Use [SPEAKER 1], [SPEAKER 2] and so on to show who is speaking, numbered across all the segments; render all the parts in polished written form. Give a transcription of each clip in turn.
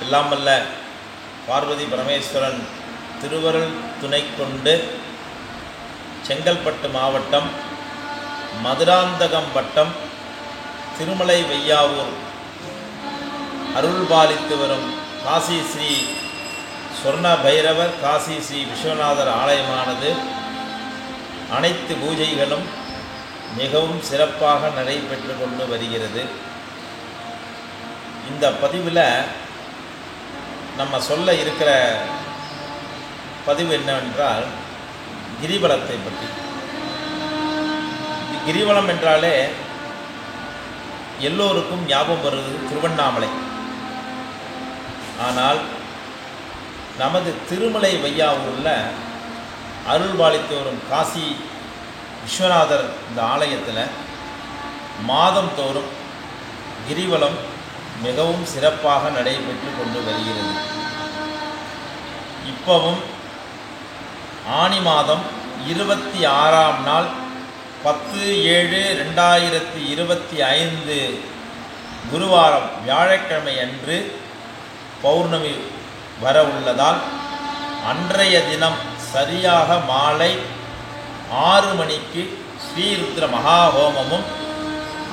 [SPEAKER 1] எல்லாம் வல்ல பார்வதி பரமேஸ்வரன் திருவருள் துணை கொண்டு செங்கல்பட்டு மாவட்டம் மதுராந்தகம் வட்டம் திருமலை வையாவூர் அருள்பாலித்து வரும் காசி ஸ்ரீ சொர்ண பைரவர் காசி ஸ்ரீ விஸ்வநாதர் ஆலயமானது அனைத்து பூஜைகளும் மிகவும் சிறப்பாக நடைபெற்று கொண்டு வருகிறது. இந்த பதிவில் நம்ம சொல்ல இருக்கிற பதிவு என்னவென்றால் கிரிவலத்தை பற்றி. கிரிவலம் என்றாலே எல்லோருக்கும் ஞாபகம் வருவது திருவண்ணாமலை. ஆனால் நமது திருமலை வையாவூரில் அருள்பாலித்து வரும் காசி விஸ்வநாதர் இந்த ஆலயத்தில் மாதம் தோறும் கிரிவலம் மிகவும் சிறப்பாக நடைபெற்று கொண்டு வருகிறது. இப்பவும் ஆனி மாதம் 26ஆம் நாள் 10/7/2025 குருவாரம் வியாழக்கிழமை அன்று பௌர்ணமி வர உள்ளதால் அன்றைய தினம் சரியாக மாலை 6 மணிக்கு ஸ்ரீருத்ர மகாஹோமமும்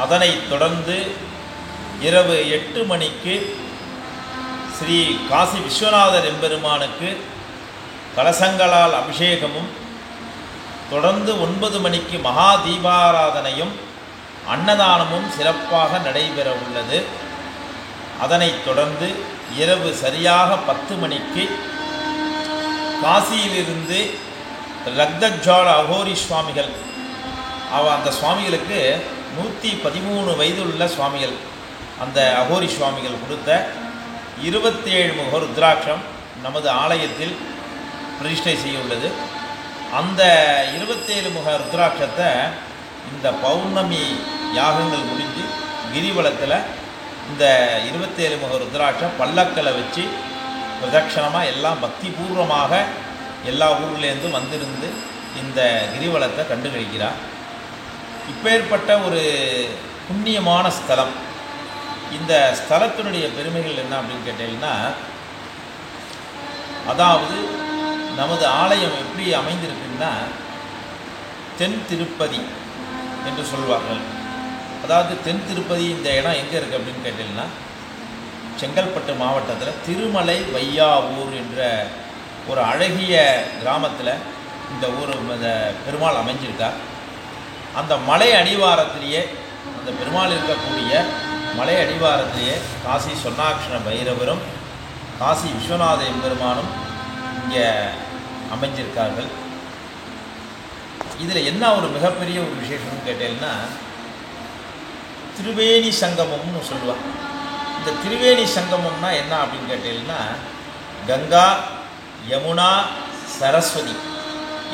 [SPEAKER 1] அதனைத் தொடர்ந்து இரவு 8 மணிக்கு ஸ்ரீ காசி விஸ்வநாதர் எம்பெருமானுக்கு கலசங்களால் அபிஷேகமும் தொடர்ந்து 9 மணிக்கு மகா தீபாராதனையும் அன்னதானமும் சிறப்பாக நடைபெற உள்ளது. அதனைத் தொடர்ந்து இரவு சரியாக 10 மணிக்கு காசியிலிருந்து ரக்தஜ்வால அகோரி சுவாமிகள் அந்த சுவாமிகளுக்கு 113 வயது உள்ள சுவாமிகள், அந்த அகோரி சுவாமிகள் கொடுத்த 27 முக ருத்ராட்சம் நமது ஆலயத்தில் பிரதிஷ்டை செய்ய உள்ளது. அந்த 27 முக ருத்ராட்சத்தை இந்த பௌர்ணமி யாகங்கள் முடிஞ்சு கிரிவலத்தில் இந்த 27 முக ருத்ராட்சம் பல்லக்கில் வச்சு பிரதட்சணமாக எல்லாம் பக்திபூர்வமாக எல்லா ஊர்லேருந்து வந்திருந்து இந்த கிரிவலத்தை கண்டுகளிக்கிறார். இப்பேற்பட்ட ஒரு புண்ணியமான ஸ்தலம். இந்த ஸ்தலத்தினுடைய பெருமைகள் என்ன அப்படின்னு கேட்டீங்கன்னா, அதாவது நமது ஆலயம் எப்படி அமைந்திருக்குன்னா தென் திருப்பதி என்று சொல்வார்கள். அதாவது தென் திருப்பதி இந்த இடம் எங்கே இருக்குது அப்படின்னு கேட்டீங்கன்னா செங்கல்பட்டு மாவட்டத்தில் திருமலை வையாவூர் என்ற ஒரு அழகிய கிராமத்தில் இந்த ஊர் இந்த பெருமாள் அமைஞ்சிருக்கார். அந்த மலை அடிவாரத்திலேயே, அந்த பெருமாள் இருக்கக்கூடிய மலை அடிவாரத்திலேயே காசி சொர்ணாக்ஷர பைரவரும் காசி விஸ்வநாத எம்பெருமானும் இங்கே அமைஞ்சிருக்கார்கள். இதில் என்ன ஒரு மிகப்பெரிய ஒரு விசேஷம்னு கேட்டீங்கன்னா திரிவேணி சங்கமம்னு சொல்லுவாங்க. இந்த திரிவேணி சங்கமம்னா என்ன அப்படின்னு கேட்டீங்கன்னா கங்கா, யமுனா, சரஸ்வதி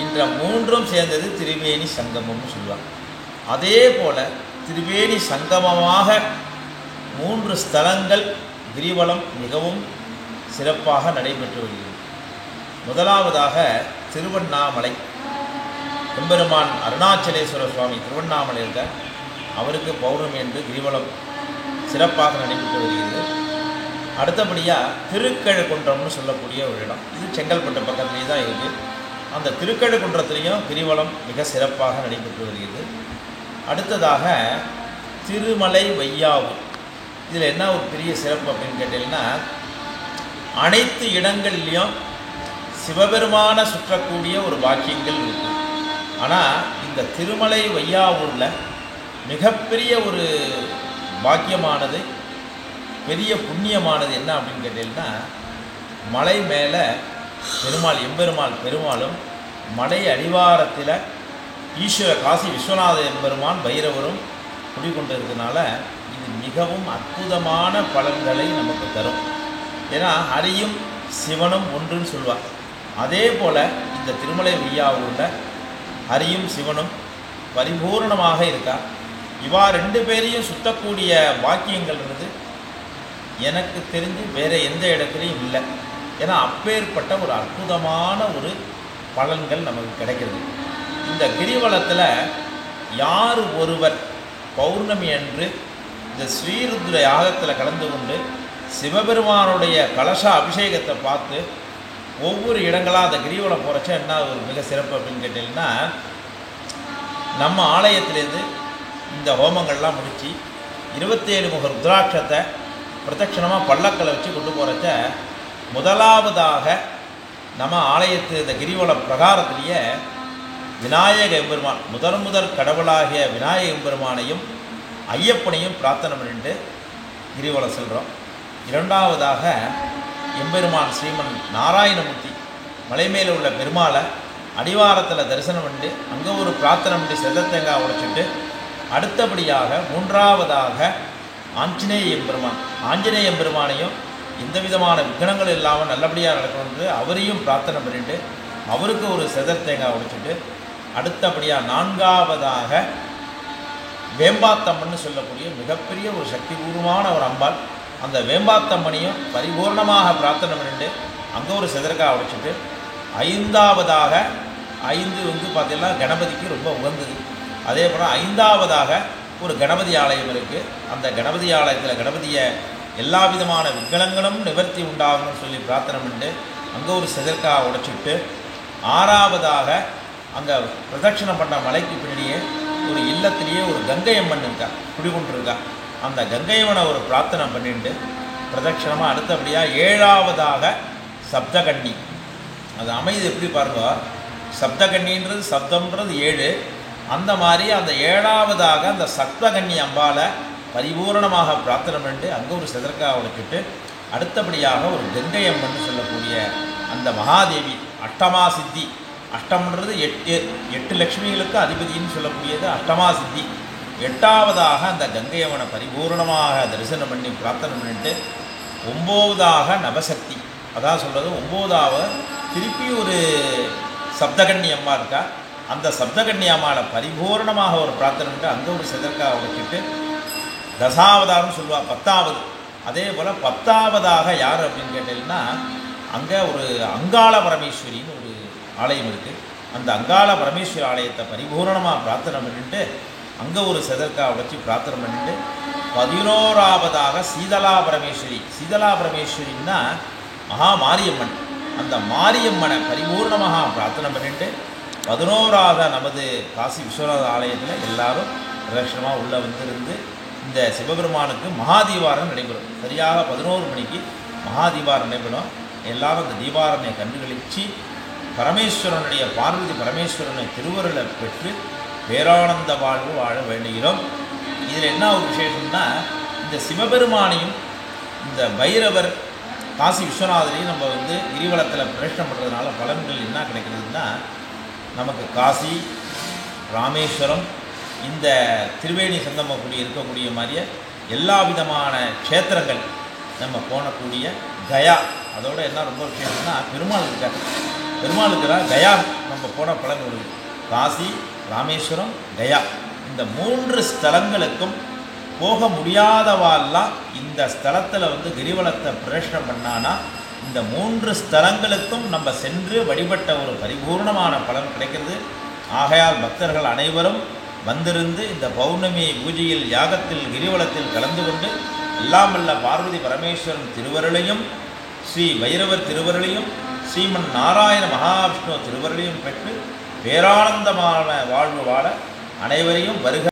[SPEAKER 1] என்ற மூன்றும் சேர்ந்தது திரிவேணி சங்கமம்னு சொல்லுவாங்க. அதே போல் திரிவேணி சங்கமமாக 3 ஸ்தலங்கள் கிரிவலம் மிகவும் சிறப்பாக நடைபெற்று வருகிறது. முதலாவதாக திருவண்ணாமலை எம்பெருமான் அருணாச்சலேஸ்வர சுவாமி திருவண்ணாமலை இருக்க அவருக்கு பௌர்ணமி என்று கிரிவலம் சிறப்பாக நடைபெற்று வருகிறது. அடுத்தபடியாக திருக்கழுக்குன்றம்னு சொல்லக்கூடிய ஒரு இடம், இது செங்கல்பட்டு பக்கத்துலேயே தான் இருக்குது. அந்த திருக்கழுக்குன்றத்துலேயும் கிரிவலம் மிக சிறப்பாக நடைபெற்று வருகிறது. அடுத்ததாக திருமலை வையாவூர். இதில் என்ன ஒரு பெரிய சிறப்பு அப்படின்னு கேட்டீங்கன்னா அனைத்து இடங்கள்லேயும் சிவபெருமான சுற்றக்கூடிய ஒரு பாக்கியங்கள் இருக்குது. ஆனால் இந்த திருமலை வையாவூரில் மிகப்பெரிய ஒரு பாக்கியமானது, பெரிய புண்ணியமானது என்ன அப்படின்னு கேட்டீங்கன்னா மலை மேலே பெருமாள் பெருமாளும் மலை அடிவாரத்தில் ஈஸ்வர காசி விஸ்வநாத எம்பெருமான் பைரவரும் குடிக்கொண்டு இருக்கிறதுனால இது மிகவும் அற்புதமான பலன்களை நமக்கு தரும். ஏன்னா ஹரியும் சிவனும் ஒன்றுன்னு சொல்லுவார். அதே போல் இந்த திருமலை வையாவூரில் ஹரியும் சிவனும் பரிபூர்ணமாக இருக்கா. இவா 2 பேரையும் சுத்தக்கூடிய பாக்கியங்கள்ன்றது எனக்கு தெரிஞ்சு வேறு எந்த இடத்துலையும் இல்லை. ஏன்னா அப்பேற்பட்ட ஒரு அற்புதமான ஒரு பலன்கள் நமக்கு கிடைக்கிறது. இந்த கிரிவலத்தில் யார் ஒருவர் பௌர்ணமி அன்று இந்த ஸ்ரீருத்ர யாகத்தில் கலந்து கொண்டு சிவபெருமானுடைய கலச அபிஷேகத்தை பார்த்து ஒவ்வொரு இடங்களாக அந்த கிரிவலம் போகிறச்ச என்ன ஒரு மிக சிறப்பு அப்படின்னு கேட்டிங்கன்னா, நம்ம ஆலயத்திலேருந்து இந்த ஹோமங்கள்லாம் முடித்து 27 முக ருத்ராட்சத்தை பிரதட்சணமாக பல்லக்கில் வச்சு கொண்டு போகிறச்ச முதலாவதாக நம்ம ஆலயத்து இந்த கிரிவல பிரகாரத்திலேயே விநாயக எம்பெருமான் முதல் கடவுளாகிய விநாயக எம்பெருமானையும் ஐயப்பனையும் பிரார்த்தனை பண்ணிட்டு கிரிவலம் செல்கிறோம். இரண்டாவதாக எம்பெருமான் ஸ்ரீமன் நாராயணமூர்த்தி மலை மேலே உள்ள பெருமாளை அடிவாரத்தில் தரிசனம் பண்ணிட்டு அங்கே ஒரு பிரார்த்தனை பண்ணி செதத்தேங்காய் உடைச்சிட்டு அடுத்தபடியாக மூன்றாவதாக ஆஞ்சநேய எம்பெருமானையும் எந்த விதமான விக்னங்கள் இல்லாமல் நல்லபடியாக நடக்கணும்னு அவரையும் பிரார்த்தனை பண்ணிட்டு அவருக்கு ஒரு செதத்தேங்காய் உடைச்சிட்டு அடுத்தபடியாக நான்காவதாக வேம்பாத்தம்மன் சொல்லக்கூடிய மிகப்பெரிய ஒரு சக்திபூர்வமான ஒரு அம்பாள், அந்த வேம்பாத்தம்மனையும் பரிபூர்ணமாக பிரார்த்தனை பண்ணிட்டு அங்கே ஒரு செதற்காய் உடைச்சிட்டு ஐந்தாவதாக 5 பார்த்தீங்கன்னா கணபதிக்கு ரொம்ப உகந்தது. அதே போல் ஐந்தாவதாக ஒரு கணபதி ஆலயம் இருக்குது. அந்த கணபதி ஆலயத்தில் கணபதியை எல்லா விதமான விக்னங்களும் நிவர்த்தி உண்டாகணும்னு சொல்லி பிரார்த்தனை பண்ணிட்டு அங்கே ஒரு செதற்காய் உடைச்சிட்டு ஆறாவதாக அங்கே பிரதட்சணம் பண்ண மலைக்கு பின்னாடியே ஒரு இல்லத்திலேயே ஒரு கங்கையம்மன் இருக்கா, குடிகொண்டிருக்கா. அந்த கங்கையம்மனை ஒரு பிரார்த்தனை பண்ணிட்டு பிரதட்சணமாக அடுத்தபடியாக ஏழாவதாக சப்தகன்னி. அது அமைது எப்படி பாருங்க, சப்தகன்னின்றது சப்தம்ன்றது 7, அந்த மாதிரி அந்த ஏழாவதாக அந்த சப்தகன்னி அம்பாலை பரிபூர்ணமாக பிரார்த்தனை பண்ணிட்டு அங்கே ஒரு செதற்காய் உடைச்சிட்டு அடுத்தபடியாக ஒரு கங்கையம்மன் சொல்லக்கூடிய அந்த மகாதேவி அஷ்டமா சித்தி, அஷ்டம்ன்றது 8 லட்சுமிகளுக்கு அதிபதினு சொல்லக்கூடியது அஷ்டமா சித்தி. 8ஆவதாக அந்த கங்கையம்மனை பரிபூர்ணமாக தரிசனம் பண்ணி பிரார்த்தனை பண்ணிட்டு 9ஆக நவசக்தி, அதான் சொல்கிறது 9ஆவது திருப்பி ஒரு சப்தகன்னி அம்மா இருக்கா. அந்த சப்தகன்னி அம்மாவை பரிபூர்ணமாக ஒரு பிரார்த்தனை பண்ணிட்டு அங்கே ஒரு செதற்காய் உடைச்சிட்டு தசாவதாரம் சொல்லுவாள் 10ஆவது. அதே போல் 10ஆவதாக யார் அப்படின்னு கேட்டீங்கன்னா அங்கே ஒரு அங்காள பரமேஸ்வரின்னு ஒரு ஆலயம் இருக்குது. அந்த அங்காள பரமேஸ்வரி ஆலயத்தை பரிபூர்ணமாக பிரார்த்தனை பண்ணிட்டு அங்கே ஒரு செதற்காய் உடைச்சி பிரார்த்தனை பண்ணிட்டு 11ஆவதாக சீதலா பரமேஸ்வரின்னா மகா மாரியம்மன், அந்த மாரியம்மனை பரிபூர்ணமாக பிரார்த்தனை பண்ணிட்டு 11ஆவது நமது காசி விஸ்வநாத ஆலயத்தில் எல்லாரும் பிரதட்சணமாக உள்ளே வந்திருந்து இந்த சிவபெருமானுக்கு மகாதீபாரம் நடைபெறும். சரியாக 11 மணிக்கு மகாதீபாரம் நடைபெறும். எல்லாரும் இந்த தீபாரனை கண்டுகளிச்சு பரமேஸ்வரனுடைய பார்வதி பரமேஸ்வரனை திருவருளை பெற்று பேரானந்த வாழ்வு வாழ வேண்டுகிறோம். இதில் என்ன ஒரு விசேஷம்னா, இந்த சிவபெருமானையும் இந்த பைரவர் காசி விஸ்வநாதரையும் நம்ம கிரிவலத்தில் பிரதட்சணம் பண்ணுறதுனால பலன்கள் என்ன கிடைக்கிறதுனா, நமக்கு காசி ராமேஸ்வரம் இந்த திரிவேணி சங்கமம் கூடிய இருக்கக்கூடிய மாதிரியே எல்லா விதமான க்ஷேத்திரங்கள் நம்ம போனக்கூடிய கயா, அதோட என்ன ரொம்ப விசேஷம்னா பெருமாள் இருக்கிற கயா நம்ம போன பலன் ஒரு காசி ராமேஸ்வரம் கயா, இந்த 3 ஸ்தலங்களுக்கும் போக முடியாதவாலாம் இந்த ஸ்தலத்தில் கிரிவலத்தை பிரதட்சணம் பண்ணானா இந்த 3 ஸ்தலங்களுக்கும் நம்ம சென்று வழிபட்ட ஒரு பரிபூர்ணமான பலன் கிடைக்கிறது. ஆகையால் பக்தர்கள் அனைவரும் வந்திருந்து இந்த பௌர்ணமி பூஜையில் யாகத்தில் கிரிவலத்தில் கலந்து கொண்டு எல்லாம் வல்ல பார்வதி பரமேஸ்வரன் திருவருளையும் ஸ்ரீ பைரவர் திருவருளையும் ஸ்ரீமன் நாராயண மகாவிஷ்ணு திருவருளையும் பெற்று பேரானந்தமான வாழ்வு வாழ அனைவரையும் வருக